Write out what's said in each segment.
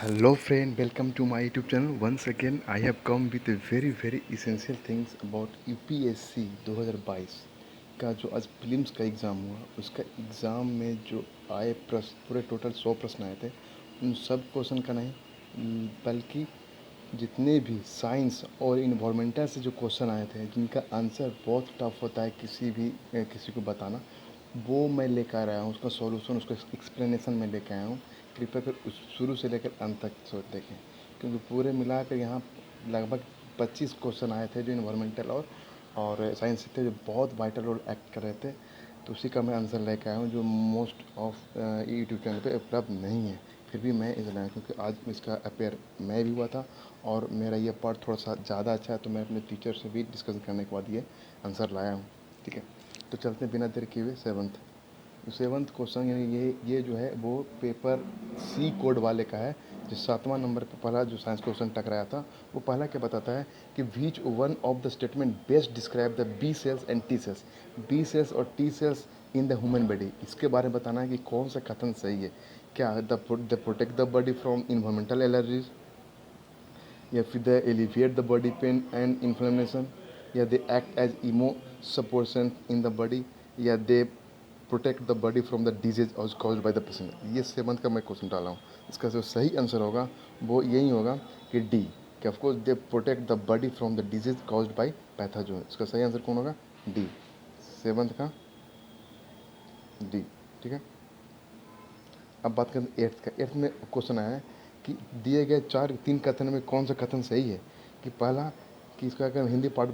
Hello friend, welcome to my YouTube channel. Once again, I have come with a very essential things about UPSC 2022 का जो आज prelims का exam हुआ, उसका exam में जो आए प्रश्न पूरे टोटल 100 प्रश्न आए थे। उन सब क्वेश्चन का नहीं बल्कि जितने भी साइंस और इन्वायरमेंटल से जो क्वेश्चन आए थे जिनका आंसर बहुत टफ होता है किसी को बताना, वो मैं लेकर आया हूँ। उसका सॉल्यूशन, उसका एक्सप्लेनेशन मैं लेकर आया हूँ। कृपया कर उस शुरू से लेकर अंत तक सोच देखें, क्योंकि पूरे मिलाकर यहाँ लगभग 25 क्वेश्चन आए थे जो इन्वायरमेंटल और साइंस से थे, जो बहुत वाइटल रोल एक्ट कर रहे थे। तो उसी का मैं आंसर लेकर आया हूँ, जो मोस्ट ऑफ यूट्यूब चैनल पे उपलब्ध नहीं है। फिर भी मैं इसे लाया क्योंकि आज इसका अपेयर मैं भी हुआ था और मेरा ये पार्ट थोड़ा सा ज़्यादा अच्छा है, तो मैं अपने टीचर से भी डिस्कस करने के बाद ये आंसर लाया हूँ। ठीक है, तो चलते हैं बिना देर किए हुए सेवन्थ क्वेश्चन। यानी ये जो है वो पेपर सी कोड वाले का है, जो 7वां नंबर पर पहला जो साइंस क्वेश्चन टकराया था। वो पहला क्या बताता है कि which one of the statement best describe the B cells and T cells, B cells और T cells in the human body. इसके बारे में बताना है कि कौन सा कथन सही है। क्या the protect the body from environmental allergies, या फिर they alleviate the body pain and inflammation, या they act as immunosuppression in the body, या they protect the body from the disease caused by the patient. ये 7th का मैं question डाला हूँ। इसका जो सही आंसर होगा वो यही होगा कि डी, कि of course they protect the body from the disease caused bye pathogen. इसका सही आंसर कौन होगा? डी, 7th का डी। ठीक है, अब बात करें 8th का। 8th में क्वेश्चन आया है कि दिए गए तीन कथन में कौन सा कथन सही है। कि पहला, कि इसका अगर Hindi part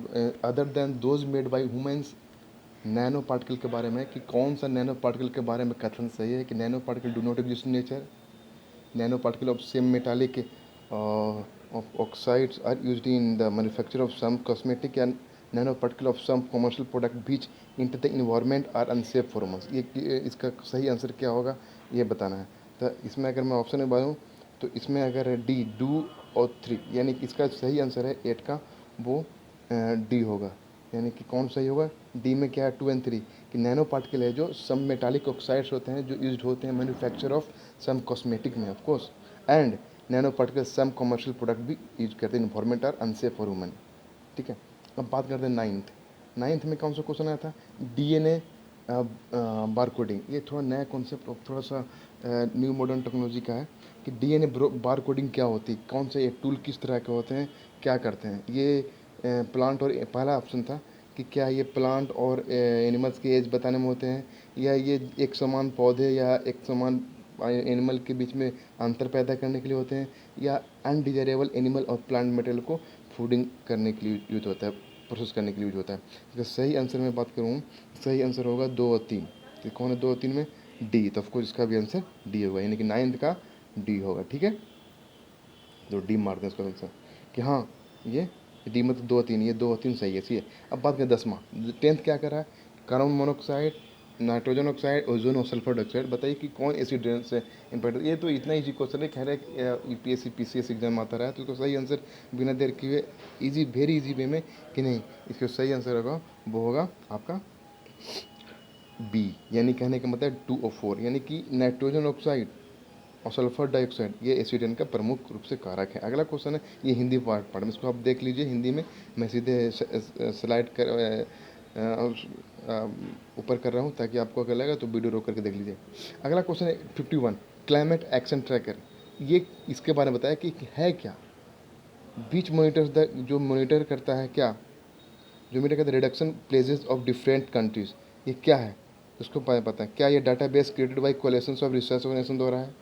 other than those made by humans, nano particle के बारे में, कि कौन सा नैनो पार्टिकल के बारे में कथन सही है। कि nano particle do not exist in nature, nano particle of same metallic oxides are used in the manufacture of some cosmetic, and nanoparticle of some commercial product which into the environment are unsafe for humans। ये इसका सही answer क्या होगा ये बताना है। तो इसमें अगर मैं ऑप्शन में बताऊँ तो इसमें अगर डी, 2 और 3, यानी कि इसका सही आंसर है 8 का, वो डी होगा। यानी कि कौन सही होगा? डी में क्या है? 2 और 3, कि नैनो पार्टिकल है जो सम मेटालिक ऑक्साइड्स होते हैं जो यूज होते हैं मैन्युफैक्चर ऑफ सम कॉस्मेटिक में of course, and nano particle some commercial product भी यूज करते हैं environment are unsafe for women. ठीक है, अब बात करते हैं 9th में कौन सा क्वेश्चन आया था? डीएनए बार कोडिंग। ये थोड़ा नया कॉन्सेप्ट और थोड़ा सा न्यू मॉडर्न टेक्नोलॉजी का है कि डीएनए बार कोडिंग क्या होती है, कौन से ये टूल किस तरह के होते हैं, क्या करते हैं। ये प्लांट और पहला ऑप्शन था कि क्या ये प्लांट और एनिमल्स की एज बताने में होते हैं, या ये एक समान पौधे या एक समान एनिमल के बीच में अंतर पैदा करने के लिए होते हैं, या अनडिजायरेबल एनिमल और प्लांट मटेरियल को फूडिंग करने के लिए यूज होता है, प्रोसेस करने के लिए यूज होता है। इसका सही आंसर में बात करूँ, सही आंसर होगा 2 और 3। तो कौन है 2 और 3 में? डी। तो ऑफकोर्स इसका भी आंसर डी होगा, यानी कि 9th का डी होगा। ठीक है, तो डी मार दें इसका आंसर कि हाँ ये डी, मतलब 2 और 3, ये 2 और 3 सही है। सही है। अब बात करें 10वां। 10th क्या कर रहा है? Carbon monoxide, nitrogen oxide, ozone और सल्फर डाइऑक्साइड। बताइए कि कौन एसिड रेन से इम्पैक्ट। ये तो इतना ईजी क्वेश्चन है, कह रहे हैं यूपीएससी पीसीएस एग्जाम आता रहा है, तो इसका सही आंसर बिना देर किए ईजी, वेरी ईजी वे में कि नहीं, इसका सही आंसर होगा वो होगा आपका बी। यानी कहने का मतलब 2 और 4, यानी कि नाइट्रोजन ऑक्साइड और सल्फर डाइऑक्साइड ये एसिडन का प्रमुख रूप से कारक है। अगला क्वेश्चन है, ये हिंदी पार्ट में, इसको आप देख लीजिए हिंदी में। मैं सीधे स्लाइड कर ऊपर कर रहा हूँ ताकि आपको अगर लगेगा तो वीडियो रोक करके देख लीजिए। अगला क्वेश्चन है 51, क्लाइमेट एक्शन ट्रैकर। ये इसके बारे में बताया कि है क्या। बीच मॉनिटर्स द, जो मॉनिटर करता है क्या, जो मेरे कहते हैं reduction places of different countries, ये क्या है उसको पता है क्या? ये database created by coalition of research organization द्वारा है,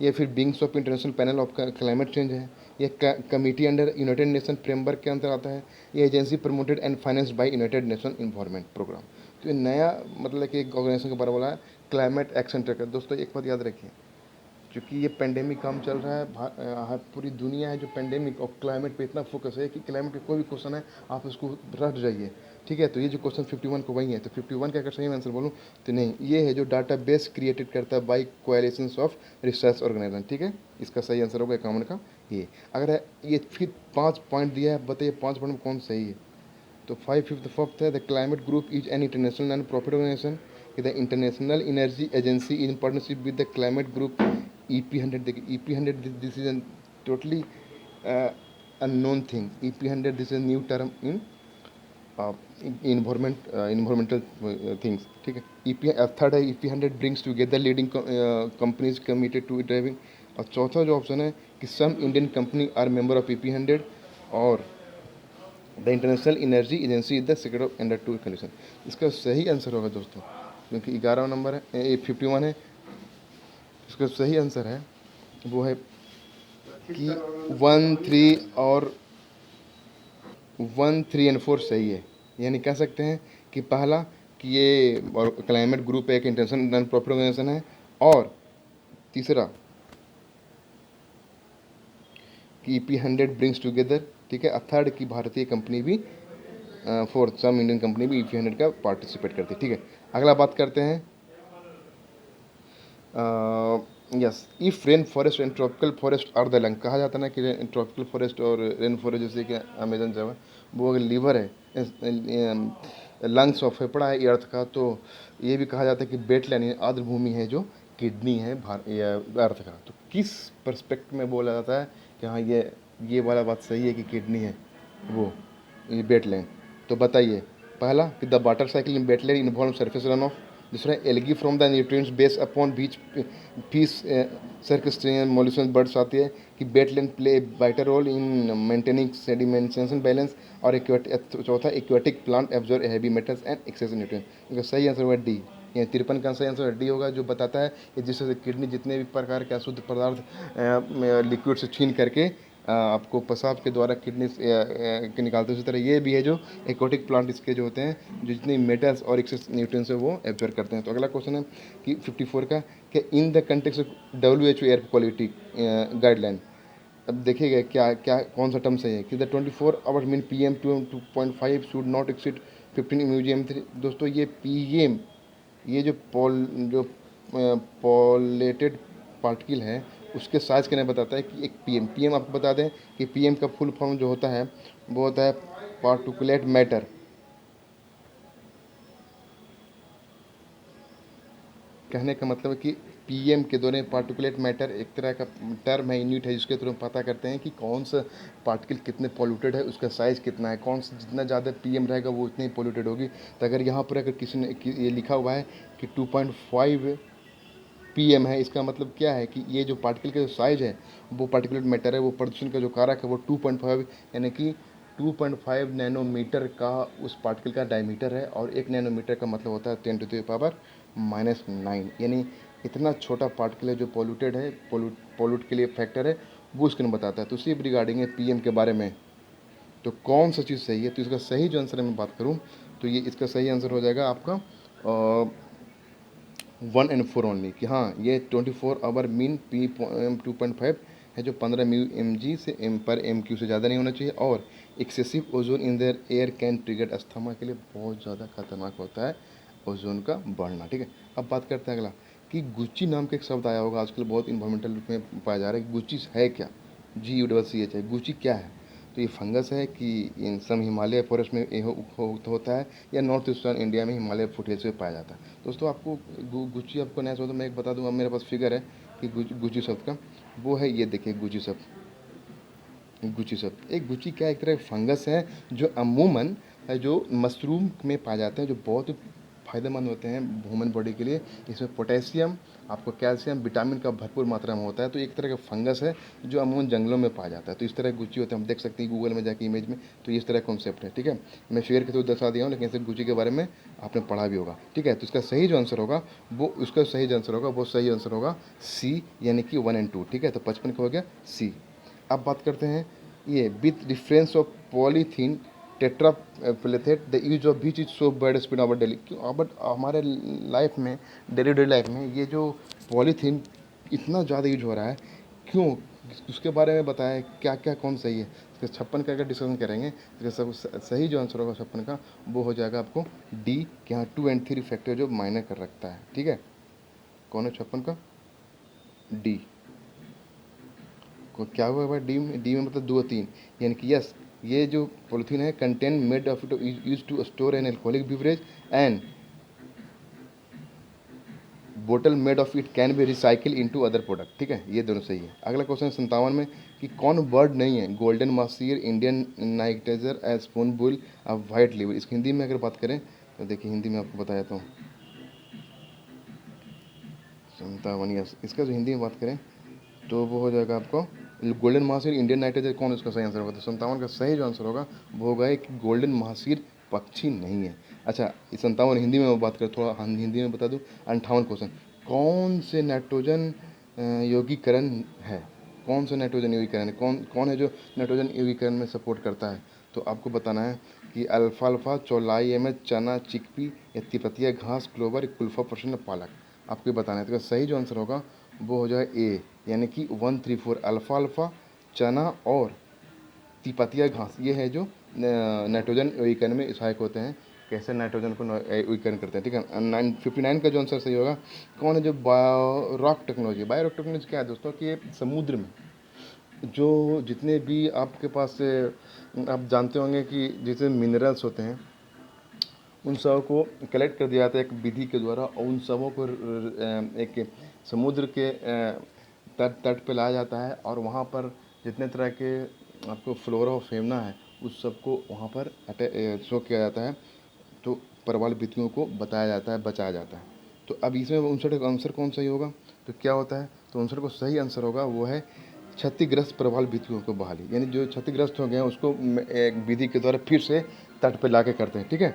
या फिर बिंग्स of international panel of climate change है, ये committee under United Nation framework के अंदर आता है, ये agency promoted and financed by United Nation environment programme. तो ये नया मतलब कि एक ऑर्गेनाइजेशन के बारे में बोला है, क्लाइमेट एक्शन ट्रैकर। दोस्तों एक बात याद रखिए, क्योंकि ये पेंडेमिक काम चल रहा है, पूरी दुनिया है जो पेंडेमिक और क्लाइमेट पे इतना फोकस है कि क्लाइमेट पे कोई भी क्वेश्चन है आप उसको रट जाइए। ठीक है, तो ये जो क्वेश्चन 51 को वही है, तो 51 का अगर सही आंसर बोलूँ तो नहीं, ये है जो डाटा बेस क्रिएटेड करता है by coalition of research organization. ठीक है, इसका सही आंसर होगा 51 का ये। अगर ये फिर 5 पॉइंट दिया है, बताइए 5 पॉइंट में कौन सही है। तो 5th है, the climate group is an international non profit organization. The international energy agency in partnership with the climate group EP100 देखिए, EP100 this is totally unknown thing. EP100 this is a new term in environmental things, ठीक है। EP third है EP100 brings together leading companies committed to driving। और चौथा जो option है कि some Indian company are member of EP100 और the international energy agency is the secretary of under to condition. इसका सही आंसर होगा दोस्तों, क्योंकि 11 नंबर है, 51 है। इसका सही आंसर है वो है कि 1, 3 और 1, 3 एंड 4 सही है। यानी कह सकते हैं कि पहला कि ये और क्लाइमेट ग्रुप एक इंटरनेशनल नॉन प्रॉफिट ऑर्गेनाइजेशन है, और तीसरा कि EP100 ब्रिंग्स टुगेदर, ठीक है। थर्ड की भारतीय कंपनी भी फोर्थ सम इंडियन कंपनी भी EP100 का पार्टिसिपेट करती है, ठीक है। अगला बात करते हैं, yes, if rain forest and tropical forest are the lung. कहा जाता है ना कि ट्रॉपिकल फॉरेस्ट और रेन फॉरेस्ट जैसे कि अमेजन जगह वो अगर लीवर है, लंग्स और फेफड़ा है अर्थ का, तो ये भी कहा जाता है कि वेटलैंड आर्द्र भूमि है जो किडनी है अर्थ का। तो किस परस्पेक्ट में बोला जाता है कि हाँ ये वाला बात सही है कि किडनी है वो ये वेटलैंड? तो बताइए, पहला कि the water cycle in wetland involve surface run off. दूसरा, algae from the nutrients base upon which fish सर्कस्ट्रियन मॉलिक्यूल्स बर्ड्स आती है कि wetland play vital role in maintaining sedimentation balance. और चौथा, aquatic plant absorb heavy metals and excessive nutrient. इनका सही answer हुआ डी। ये 53 का सही आंसर डी होगा, जो बताता है कि जिससे किडनी जितने भी प्रकार के अशुद्ध पदार्थ लिक्विड से छीन करके आपको पेशाब के द्वारा किडनी के निकालते हैं। उसी तरह ये भी है जो एक्वाटिक प्लांट इसके जो होते हैं, जो जितने मेटल्स और एक्सेस न्यूट्रिएंट्स है वो एब्जॉर्ब करते हैं। तो अगला क्वेश्चन है कि 54 का, कि in the context of WHO air quality guideline. अब देखिएगा क्या क्या कौन सा टर्म सही है कि the 24 hours mean PM 2.5 should not exceed 15 mmHg। दोस्तों ये PM, ये जो पॉलेटेड पार्टिकल है उसके साइज के लिए बताता है कि एक PM आपको बता दें कि PM का फुल फॉर्म जो होता है वो होता है पार्टिकुलेट मैटर। कहने का मतलब है कि PM के द्वारा पार्टिकुलेट मैटर एक तरह का टर्म है, यूनिट है, जिसके थ्रू हम पता करते हैं कि कौन सा पार्टिकल कितने पॉल्यूटेड है, उसका साइज़ कितना है, कौन सा जितना ज़्यादा PM रहेगा वो उतनी पॉल्यूटेड होगी। तो अगर यहाँ पर अगर किसी ने ये लिखा हुआ है कि 2.5 PM है, इसका मतलब क्या है कि ये जो पार्टिकल का जो साइज़ है वो पार्टिकुलेट मैटर है, वो प्रदूषण का जो कारक है वो 2.5 यानी कि 2.5 नैनोमीटर का उस पार्टिकल का डायमीटर है। और 1 नैनोमीटर का मतलब होता है 10⁻⁻⁹ यानी इतना छोटा पार्टिकल है जो पॉल्यूटेड है, पॉल्यूट के लिए फैक्टर है, वो उसके बताता है। तो उसी रिगार्डिंग है PM के बारे में। तो कौन सा चीज़ सही है? तो इसका सही जो आंसर है मैं बात करूँ तो ये इसका सही आंसर हो जाएगा आपका 1 and 4 ओनली, कि हाँ ये 24 आवर मीन PM 2.5 है जो 15 mg से MQ से ज़्यादा नहीं होना चाहिए। और excessive ozone in their air can trigger asthma के लिए बहुत ज़्यादा खतरनाक होता है ओजोन का बढ़ना, ठीक है। अब बात करते हैं अगला कि गुच्ची नाम का एक शब्द आया होगा आजकल, बहुत इन्वायरमेंटल में पाया जा रहा है कि गुच्ची है क्या? GUCCH है, गुच्ची क्या है? तो ये फंगस है कि इन सम हिमालय फॉरेस्ट में होता है या नॉर्थ ईस्टर्न इंडिया में हिमालय फुटेज में पाया जाता है। दोस्तों आपको गुच्ची आपको नया शब्द मैं एक बता दूंगा, मेरे पास फिगर है कि गुच्ची शब्द का, वो है ये देखिए गुच्ची शब्द। गुच्ची शब्द एक गुच्ची क्या एक तरह फंगस है जो अमूमन जो मशरूम में पाए जाते हैं, जो बहुत फ़ायदेमंद होते हैं ह्यूमन बॉडी के लिए। इसमें पोटेशियम, आपको कैल्शियम, विटामिन का भरपूर मात्रा में होता है। तो एक तरह का फंगस है जो अमूमन जंगलों में पाया जाता है। तो इस तरह गुच्ची होते हैं, हम देख सकते हैं गूगल में जाके इमेज में। तो इस तरह कॉन्सेप्ट है, ठीक है। मैं शेयर के थ्रू दर्शा दिया हूँ, लेकिन इस गुच्ची के बारे में आपने पढ़ा भी होगा, ठीक है। तो इसका सही जो आंसर होगा वो उसका सही जो आंसर होगा वो सही आंसर होगा C, यानी कि 1 and 2, ठीक है। तो 55 का हो गया C। अब बात करते हैं ये with difference of polythene terephthalate the use of which is so bad speed our daily. क्यों? बट हमारे लाइफ में डेली लाइफ में ये जो पॉलीथीन इतना ज़्यादा यूज हो रहा है, क्यों? उसके बारे में बताएं क्या क्या कौन सही है। इसका 56 का अगर डिस्कशन करेंगे तो सब सही जो आंसर होगा 56 का वो हो जाएगा आपको D, कि हाँ 2 and 3 फैक्टर जो मायने कर रखता है, ठीक है। कौन है 56 का? D। क्या हुआ भाई डी में मतलब 2 और 3, यानी कि यस ये जो पॉलिथीन है content made of use to store an alcoholic beverage and बोतल made of it can be recycle into other product. ठीक है, ये दोनों सही है। अगला क्वेश्चन 57 में कि कौन बर्ड नहीं है golden mahseer, Indian nightjar, spoonbill, white liver. इसकी हिंदी में अगर बात करें तो देखिए हिंदी में आपको बता देता हूँ। 57 यस, इसका जो हिंदी में बात करें तो वो हो जाएगा आपको गोल्डन महासीर, इंडियन नाइटेजर। कौन उसका सही आंसर होगा? तो 57 का सही जो आंसर होगा वो होगा एक गोल्डन महासीर पक्षी नहीं है। अच्छा, इस 57 हिंदी में मैं बात करूँ, थोड़ा हिंदी में बता दूँ। 58 क्वेश्चन, कौन से नाइट्रोजन यौगीकरण है? कौन सा नाइट्रोजन यौगीकरण है? कौन कौन है जो नाइट्रोजन यौगीकरण में सपोर्ट करता है? तो आपको बताना है कि अल्फाल्फा, चौलाई, एमएच, चना, चिकपी, या तिपतिया घास, क्लोवर, कुल्फा, प्रसन्न, पालक। आपको बताना है। तो सही जो आंसर होगा वो हो जाए ए, यानी कि 134 अल्फाल्फा, चना और तिपतिया घास। ये है जो नाइट्रोजन यौगीकरण में सहायक होते हैं। कैसे नाइट्रोजन को यौगीकरण करते हैं। ठीक है, 59 का जो आंसर सही होगा, कौन है जो बायोरॉक टेक्नोलॉजी। बायोरॉक टेक्नोलॉजी क्या है दोस्तों कि समुद्र में जो जितने भी आपके पास आप जानते होंगे कि जितने मिनरल्स होते हैं उन सबों को कलेक्ट कर दिया जाता है एक विधि के द्वारा, और उन सबों को एक समुद्र के तट तट पे लाया जाता है, और वहाँ पर जितने तरह के आपको फ्लोरा और फेमना है उस सबको वहाँ पर शो किया जाता है। तो प्रवाल भित्तियों को बताया जाता है, बचाया जाता है। तो अब इसमें 59 का आंसर कौन सही होगा? तो क्या होता है? तो 59 को सही आंसर होगा वो है क्षतिग्रस्त प्रवाल भित्तियों को बहाली, यानी जो क्षतिग्रस्त हो गए हैं उसको एक विधि के द्वारा फिर से तट पे ला के करते हैं। ठीक है,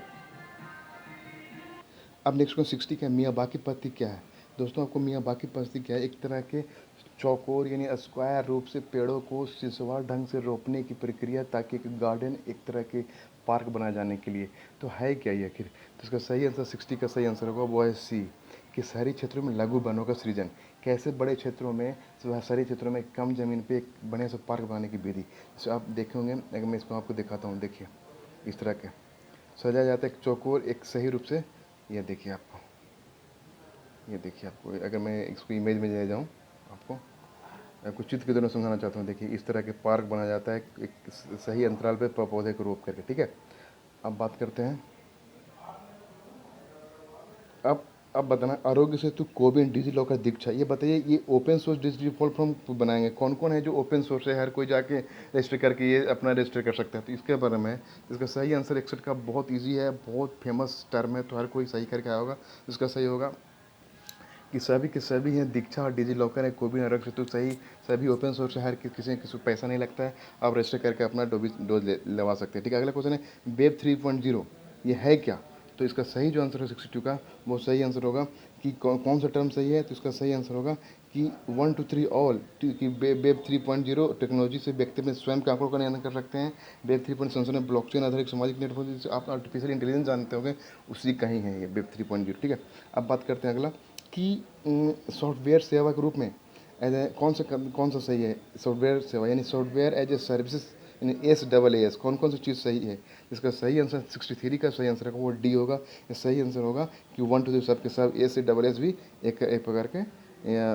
अब नेक्स्ट क्वेश्चन 60 का मियावाकी पद्धति क्या है? दोस्तों आपको मियावाकी पद्धति क्या है? एक तरह के चौकोर यानी स्क्वायर रूप से पेड़ों को सिलसिलेवार ढंग से रोपने की प्रक्रिया, ताकि एक गार्डन, एक तरह के पार्क बनाए जाने के लिए। तो है क्या ये आखिर? तो इसका सही आंसर 60 का सही आंसर होगा वो है सी, कि शहरी क्षेत्रों में लघु वनों का सृजन। कैसे बड़े क्षेत्रों में, शहरी क्षेत्रों में कम जमीन पे एक बढ़िया सा पार्क बनाने की विधि। तो आप देखे होंगे, अगर मैं इसको आपको दिखाता हूँ, देखिए इस तरह के सजाया जाता है एक चौकोर, एक सही रूप से। ये देखिए आपको, ये देखिए आपको, अगर मैं इसको इमेज में ले जाऊँ आपको, आपको चित्र की तरह समझाना चाहता हूँ। देखिए इस तरह के पार्क बनाया जाता है एक सही अंतराल पे पौधे को रोप करके। ठीक है, अब बात करते हैं। अब अब बताना, आरोग्य सेतु कोविन डिजी लॉकर दीक्षा। ये बताइए, ये ओपन सोर्स डिजिटल प्लेटफॉर्म बनाएंगे। कौन कौन है जो ओपन सोर्स है, हर कोई जाके रजिस्टर करके ये अपना रजिस्टर कर सकता है? तो इसके बारे में इसका सही आंसर 61 का बहुत ईजी है, बहुत फेमस टर्म है, तो हर कोई सही करके आया होगा। इसका सही होगा कि सभी के सभी हैं, दीक्षा और डिजी लॉकर है, कोविन आरोग्य सेतु सही, सभी ओपन सोर्स है, हर किसी को पैसा नहीं लगता है। आप रजिस्टर करके अपना डोज लगा सकते हैं। ठीक है, अगला क्वेश्चन है वेब 3.0 ये है क्या? तो इसका सही जो आंसर है 62 का वो सही आंसर होगा कि कौन सा टर्म सही है? तो इसका सही आंसर होगा कि 1 2 3 ऑल, कि वेब 3.0 टेक्नोलॉजी से व्यक्ति अपने स्वयं के आंकड़ों का नियंत्रण कर सकते हैं। वेब 3.0 संसाधन में ब्लॉकचेन आधारित सामाजिक नेटवर्क, जिसे आप आर्टिफिशियल इंटेलिजेंस जानते होंगे, उसी का ही है ये वेब 3.0। ठीक है, अब बात करते हैं अगला कि सॉफ्टवेयर सेवा के रूप में कौन सा सही है? सॉफ्टवेयर सेवा यानी सॉफ्टवेयर एज ए सर्विसेज, यानी SAAS, कौन कौन सी चीज़ सही है? इसका सही आंसर 63 का सही आंसर होगा वो डी होगा। ये सही आंसर होगा कि 1 2 3 सब के सब SAAS भी एक प्रकार के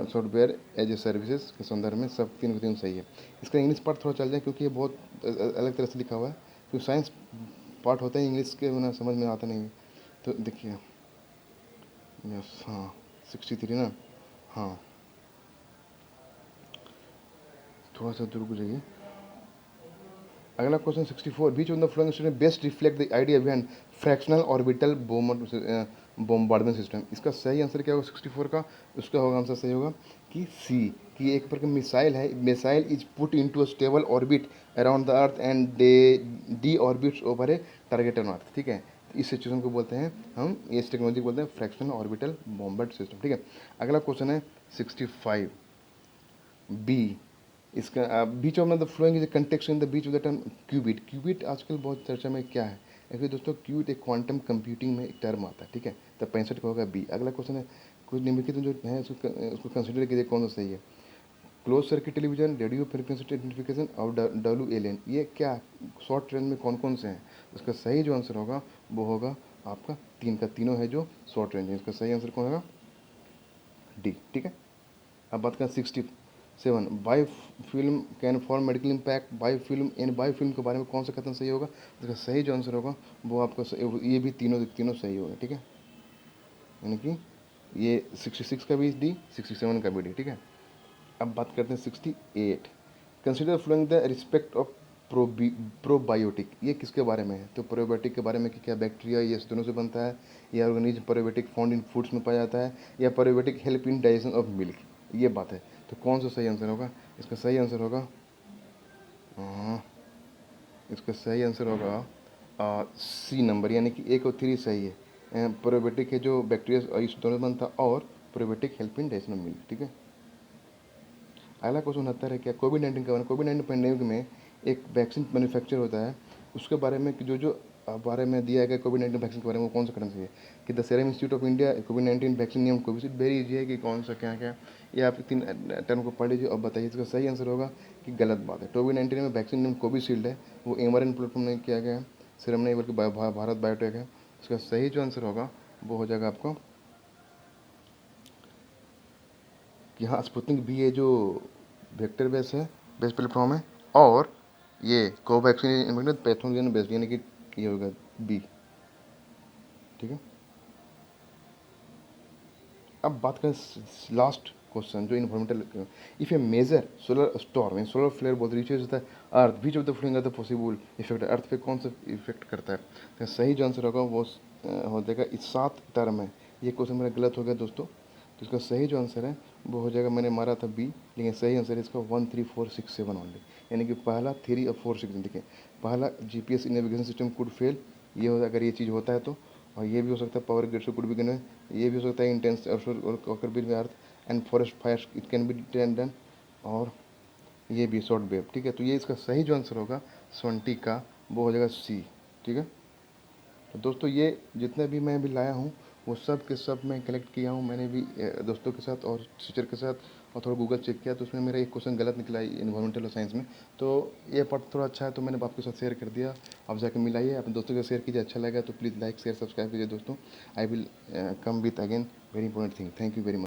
सॉफ्टवेयर एज ए सर्विसेज के संदर्भ में सब तीन के तीन सही है। इसका इंग्लिश पार्ट थोड़ा चल जाए क्योंकि ये बहुत अलग तरह से लिखा हुआ है, क्योंकि साइंस पार्ट होता है इंग्लिश के बिना समझ में आता नहीं है। तो देखिए यस, हाँ 63 ना, हाँ थोड़ा सा दूर को जाइए। अगला question 64, beach of the following statement best reflect the idea behind fractional orbital bombardment system. इसका सही आंसर क्या होगा 64 का? उसका होगा आंसर सही होगा कि सी, कि एक प्रकार मिसाइल है, missile is put into a stable orbit around the earth and D orbits over A target on earth. ठीक है, इस सिचुएशन को बोलते हैं हम, इस टेक्नोलॉजी को बोलते हैं फ्रैक्शनल ऑर्बिटल बॉम्बार्ड सिस्टम। ठीक है, अगला क्वेश्चन है 65 बी। इसका which of the flowing is context in the which of the term qubit. Qubit आजकल बहुत चर्चा में क्या है? एक्चुअली दोस्तों क्यूबिट एक क्वांटम कंप्यूटिंग में एक टर्म आता है। ठीक है, तो 65 का होगा बी। अगला क्वेश्चन है कुछ निम्नलिखित जो है उसको कंसिडर कीजिए कौन सा सही है। Close circuit television, radio frequency identification और WLAN, ये क्या शॉर्ट रेंज में कौन कौन से हैं? उसका सही जो आंसर होगा वो होगा आपका तीन का तीनों है जो शॉर्ट रेंज है। इसका सही आंसर कौन होगा? डी। ठीक है, अब बात करें 67, by film can for medical impact, by film in by film के बारे में कौन सा कथन सही होगा? इसका सही जो आंसर होगा वो आपका ये भी तीनों तीनों सही होगा। ठीक है, यानी कि ये 66 का भी डी, 67 का भी डी, ठीक है। अब बात करते हैं 68। Consider following the respect of probiotic. ये किसके बारे में है? तो प्रोबायोटिक के बारे में कि क्या बैक्टीरिया ये दोनों से बनता है, या organism probiotic found in foods में पाया जाता है, या probiotic help in digestion of milk, ये बात है। तो कौन सा सही आंसर होगा? इसका सही आंसर होगा इसका सही आंसर होगा सी नंबर, यानी कि 1 और 3 सही है। प्रोबायोटिक है जो बैक्टीरिया इस दोनों में बनता, और probiotic help in digestion of milk, ठीक है। अगला क्वेश्चन 69 है, क्या कोविड-19 के बारे में, कोविड-19 पैंडेमिक में एक वैक्सीन मैन्युफैक्चर होता है, उसके बारे में कि जो बारे में दिया गया कोविड-19 वैक्सीन के बारे में, वो कौन सा करना चाहिए? कि the serum institute of India covid vaccine name Covishield, very easy है कि कौन सा क्या क्या, ये आप 3 टर्म को पढ़ लीजिए और बताइए। इसका सही आंसर होगा कि गलत बात है। कोविड-19 में वैक्सीन नेम कोविशील्ड है, वो एमआरएन प्लेटफॉर्म में किया गया है, सीरम नहीं बल्कि भारत बायोटेक है। इसका सही जो आंसर होगा वो हो जाएगा आपको कि हाँ, स्पुतनिक भी ये जो वेक्टर बेस है, बेस प्लेटफॉर्म है, और ये कोवैक्सीन पैथोजन बेस, यानी कि ये होगा बी, ठीक है। अब बात करें लास्ट क्वेश्चन जो environmental, if a major solar storm in solar flare both reaches the earth, which of the following are the possible effect, earth पे कौन सा इफेक्ट करता है? तो सही जो आंसर होगा वो हो जाएगा इस 7 टर्म है। ये क्वेश्चन मेरा गलत हो गया दोस्तों, तो इसका सही जो आंसर है वो हो जाएगा, मैंने मारा था बी, लेकिन सही आंसर है इसका 1 3 4 6 7 ओनली, यानी कि पहला 3 और 4 6। देखिए, पहला GPS navigation system could fail, ये हो अगर ये चीज़ होता है तो, और ये भी हो सकता है पावर ग्रिड से कुड बिगिन में, ये भी हो सकता है इंटेंस ऑकर बिल में earth and forest fire it can be done, और ये भी शॉर्ट वेव, ठीक है। तो ये इसका सही जो आंसर होगा 20 का, वो हो जाएगा सी, ठीक है। तो दोस्तों ये जितने भी मैं भी लाया हूँ वो सब के सब मैं कलेक्ट किया हूँ, मैंने भी दोस्तों के साथ और टीचर के साथ, और थोड़ा गूगल चेक किया, तो उसमें मेरा एक क्वेश्चन गलत निकला इन्वायरमेंटल साइंस में। तो ये पार्ट थोड़ा अच्छा है, तो मैंने आपके साथ शेयर कर दिया। आप जाकर मिलाइए, अपने दोस्तों के साथ शेयर कीजिए, अच्छा लगा तो प्लीज़ लाइक शेयर सब्सक्राइब कीजिए दोस्तों। I will come with again very important thing. Thank you very much.